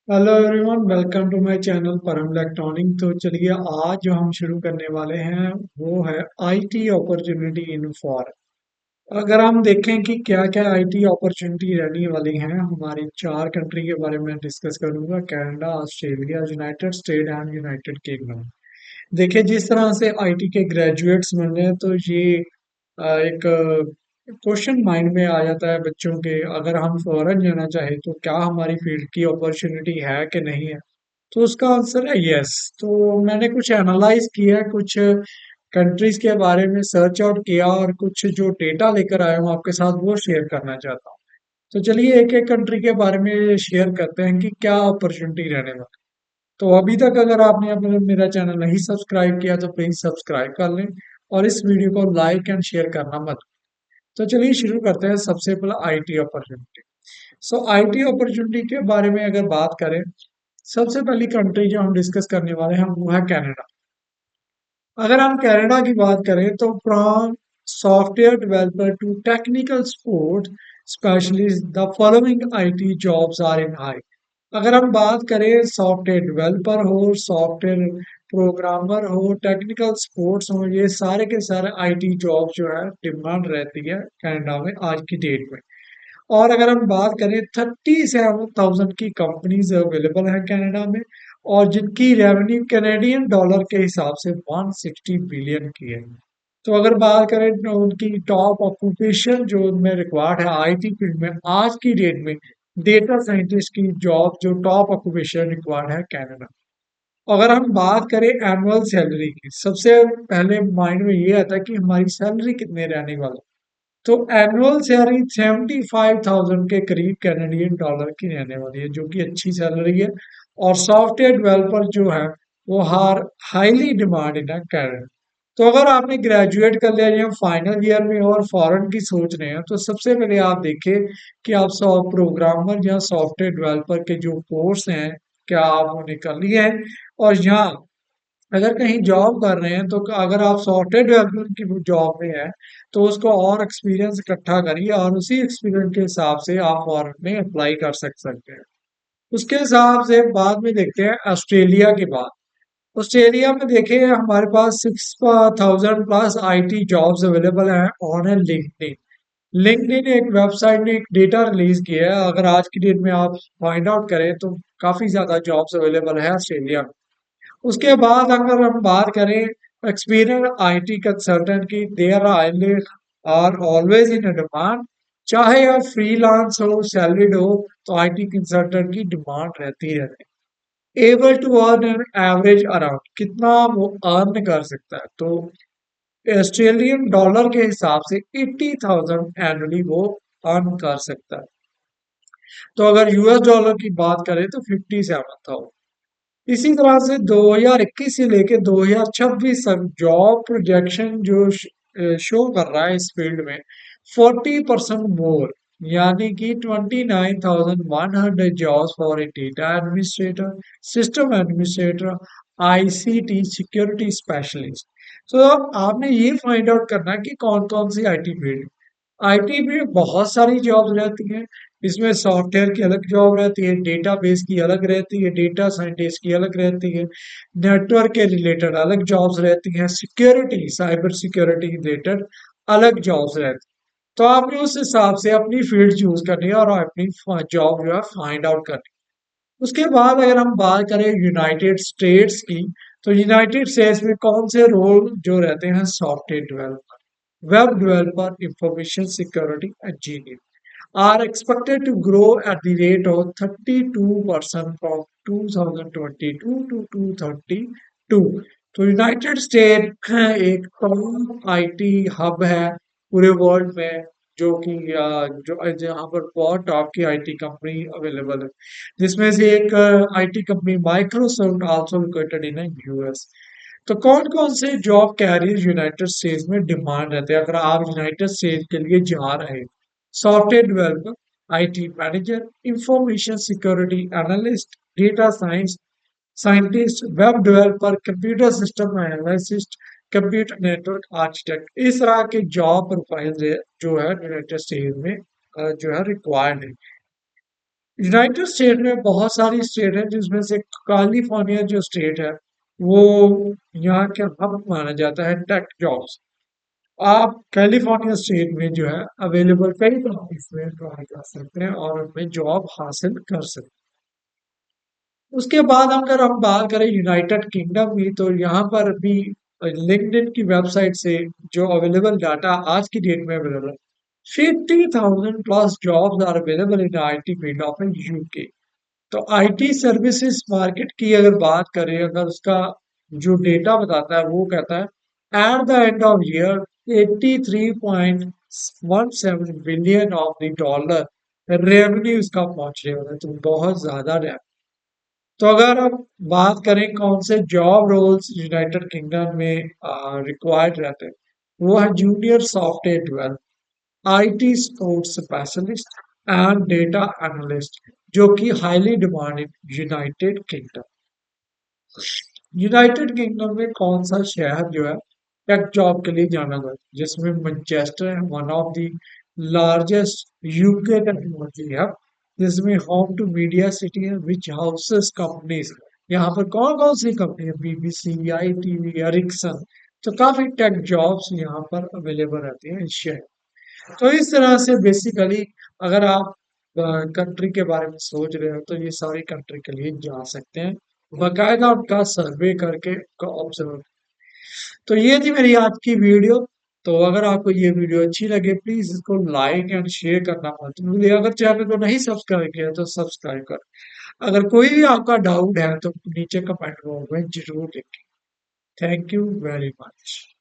Hello everyone, welcome to my channel Param electronic. तो चलिए, आज जो हम शुरू करने वाले हैं वो है आईटी अपॉर्चुनिटी इन फॉरेन। अगर हम देखें कि क्या क्या आईटी अपॉर्चुनिटी रहने वाली हैं, हमारी चार कंट्री के बारे में डिस्कस करूंगा: Canada, Australia, United state and United kingdom. देखिए, जिस तरह से आईटी के ग्रेजुएट्स बन रहे हैं, तो ये एक क्वेश्चन माइंड में आ जाता है बच्चों के, अगर हम फॉरेन जाना चाहें तो क्या हमारी फील्ड की अपॉर्चुनिटी है कि नहीं है। तो उसका आंसर है यस। तो मैंने कुछ एनालाइज किया, कुछ कंट्रीज के बारे में सर्च आउट किया और कुछ जो डेटा लेकर आया हूँ आपके साथ वो शेयर करना चाहता हूँ। तो चलिए, एक एक कंट्री के बारे में शेयर करते हैं कि क्या अपॉर्चुनिटी रहने वाली। तो अभी तक अगर आपने अपने मेरा चैनल नहीं सब्सक्राइब किया तो प्लीज सब्सक्राइब कर लें और इस वीडियो को लाइक एंड शेयर करना मत। तो चलिए शुरू करते हैं। सबसे पहला IT opportunity. So IT opportunity के बारे में अगर बात करें, सबसे पहली कंट्री जो हम डिस्कस करने वाले हैं वो है कनाडा। अगर हम कनाडा की बात करें तो from software developer to technical support specialist the following IT jobs are in high. अगर हम बात करें सॉफ्टवेयर डेवलपर हो, सॉफ्टवेयर प्रोग्रामर हो, टेक्निकल सपोर्ट्स हो, ये सारे के सारे आईटी जॉब जो है डिमांड रहती है कनाडा में आज की डेट में। और अगर हम बात करें, 37,000 की कंपनीज अवेलेबल है कनाडा में, और जिनकी रेवेन्यू कैनेडियन डॉलर के हिसाब से 160 बिलियन की है। तो अगर बात करें तो उनकी टॉप ऑक्यूपेशन जो उनमें रिक्वायर्ड है आईटी फील्ड में आज की डेट में, डेटा साइंटिस्ट की जॉब जो टॉप ऑक्यूपेशन रिक्वायर्ड है कनाडा। अगर हम बात करें एनुअल सैलरी की, सबसे पहले माइंड में ये आता है कि हमारी सैलरी कितने रहने वाली। तो एनुअल सैलरी 75,000 के करीब कैनेडियन डॉलर की रहने वाली है, जो कि अच्छी सैलरी है। और सॉफ्टवेयर डेवलपर जो है वो हर हाईली डिमांडेड है कैनेडा। तो अगर आपने ग्रेजुएट कर लिया या फाइनल ईयर में और फॉरेन की सोच रहे हैं, तो सबसे पहले आप देखें कि आप सॉफ्ट प्रोग्रामर या सॉफ्टवेयर डेवलपर के जो कोर्स हैं, क्या आप उन्हें कर लिए हैं। और यहाँ अगर कहीं जॉब कर रहे हैं तो अगर आप सॉफ्टवेयर डेवलपमेंट की जॉब में है तो उसको और एक्सपीरियंस इकट्ठा करिए और उसी एक्सपीरियंस के हिसाब से आप फॉरेन में अप्लाई कर सकते हैं। उसके हिसाब से बाद में देखते हैं ऑस्ट्रेलिया की बात। ऑस्ट्रेलिया में देखिए, हमारे पास 6,000 प्लस आईटी जॉब्स अवेलेबल हैं ऑन लिंक्डइन। लिंक्डइन एक वेबसाइट ने एक डेटा रिलीज किया है, अगर आज की डेट में आप फाइंड आउट करें तो काफी ज्यादा जॉब्स अवेलेबल है ऑस्ट्रेलिया में। उसके बाद अगर हम बात करें एक्सपीरियंस आईटी कंसल्टेंट की, there are always in demand. चाहे आप फ्रीलांस हो, सैलरीड हो, तो आईटी कंसल्टेंट की डिमांड रहती है। Able to earn an average around, कितना वो अर्न कर सकता है, तो ऑस्ट्रेलियन डॉलर के हिसाब से 80,000 एनुअली वो अर्न कर सकता है। तो अगर यूएस डॉलर की बात करें तो 57,000। इसी तरह से 2021 से लेके 2026 तक जॉब प्रोजेक्शन जो शो कर रहा है इस फील्ड में 40% मोर, यानी कि 29,100 jobs for a data administrator, system administrator, ICT security specialist. तो आपने ये फाइंड आउट करना है कि कौन कौन सी आईटी फील्ड। आईटी में बहुत सारी जॉब्स रहती हैं। इसमें सॉफ्टवेयर की अलग जॉब रहती है, डेटाबेस की अलग रहती है, डेटा साइंटिस्ट की अलग रहती है, नेटवर्क के रिलेटेड अलग जॉब्स रहती हैं, सिक्योरिटी साइबर सिक्योरिटी रिलेटेड अलग जॉब्स रहती हैं। तो आपने उस हिसाब से अपनी फील्ड चूज करनी है और अपनी जॉब जो है फाइंड आउट करनी है। उसके बाद अगर हम बात करें यूनाइटेड स्टेट्स की, तो यूनाइटेड स्टेट्स में कौन से रोल जो रहते हैं: software developer, web developer, information security engineer are expected to grow at the rate of 32% from 2022 to 2032। तो यूनाइटेड स्टेट एक टॉप आईटी हब है पूरे वर्ल्ड में, जो कि जो जहाँ पर बहुत टॉप की आईटी कंपनी अवेलेबल है, जिसमें से एक IT company Microsoft also located in US. तो कौन कौन से जॉब कैरियर यूनाइटेड स्टेट्स में डिमांड रहते हैं अगर आप यूनाइटेड स्टेट्स के लिए जा रहे हैं: software developer, IT manager, information security analyst, data science scientist, web developer, computer system analyst, computer network architect. इस तरह के जॉब प्रोफाइल जो है यूनाइटेड स्टेट्स में जो है रिक्वायर्ड है। यूनाइटेड स्टेट में बहुत सारी स्टेट है जिसमें से कैलिफोर्निया जो स्टेट है वो यहाँ के हब माना जाता है टेक जॉब्स। आप कैलिफोर्निया स्टेट में जो है अवेलेबल कई कंपनीज में ट्राई कर सकते हैं और उनमें जॉब हासिल कर सकते हैं। उसके बाद अगर हम बात करें यूनाइटेड किंगडम की तो यहाँ पर भी लिंक्डइन की वेबसाइट से जो अवेलेबल डाटा आज की डेट में अवेलेबल है 50,000 plus jobs are available in IT field of UK. तो आईटी सर्विसेज मार्केट की अगर बात करें अगर उसका जो डेटा बताता है वो कहता है at the end of year 83.17 billion of the dollar revenue उसका पहुंचने वाला है, तो बहुत ज्यादा रेवेन्यू। तो अगर हम बात करें कौन से जॉब रोल्स यूनाइटेड किंगडम में रिक्वायर्ड रहते हैं वो है junior software developer, IT support specialist and data analyst, जो कि highly demanded United kingdom. United kingdom में कौन सा शहर जो है टेक जॉब के लिए जाना जाता है जिसमें मैनचेस्टर है one of the largest UK technology hub, जिसमें होम टू मीडिया सिटी है विच हाउसेस कंपनीज। यहाँ पर कौन कौन सी कंपनी है बीबीसी आईटीवी एरिक्सन। तो काफी टेक जॉब्स यहाँ पर अवेलेबल रहती हैं इस शहर। तो इस तरह से बेसिकली अगर आप कंट्री के बारे में सोच रहे हो तो ये सारी कंट्री के लिए जा सकते हैं बकायदा उनका सर्वे करके का ऑब्जर्व। तो ये थी मेरी आज की वीडियो। तो अगर आपको ये वीडियो अच्छी लगे प्लीज इसको लाइक एंड शेयर करना मत भूलिए। अगर चैनल को नहीं सब्सक्राइब किया तो सब्सक्राइब कर। अगर कोई भी आपका डाउट है तो नीचे कमेंट बॉक्स में जरूर लिखें। Thank you very much.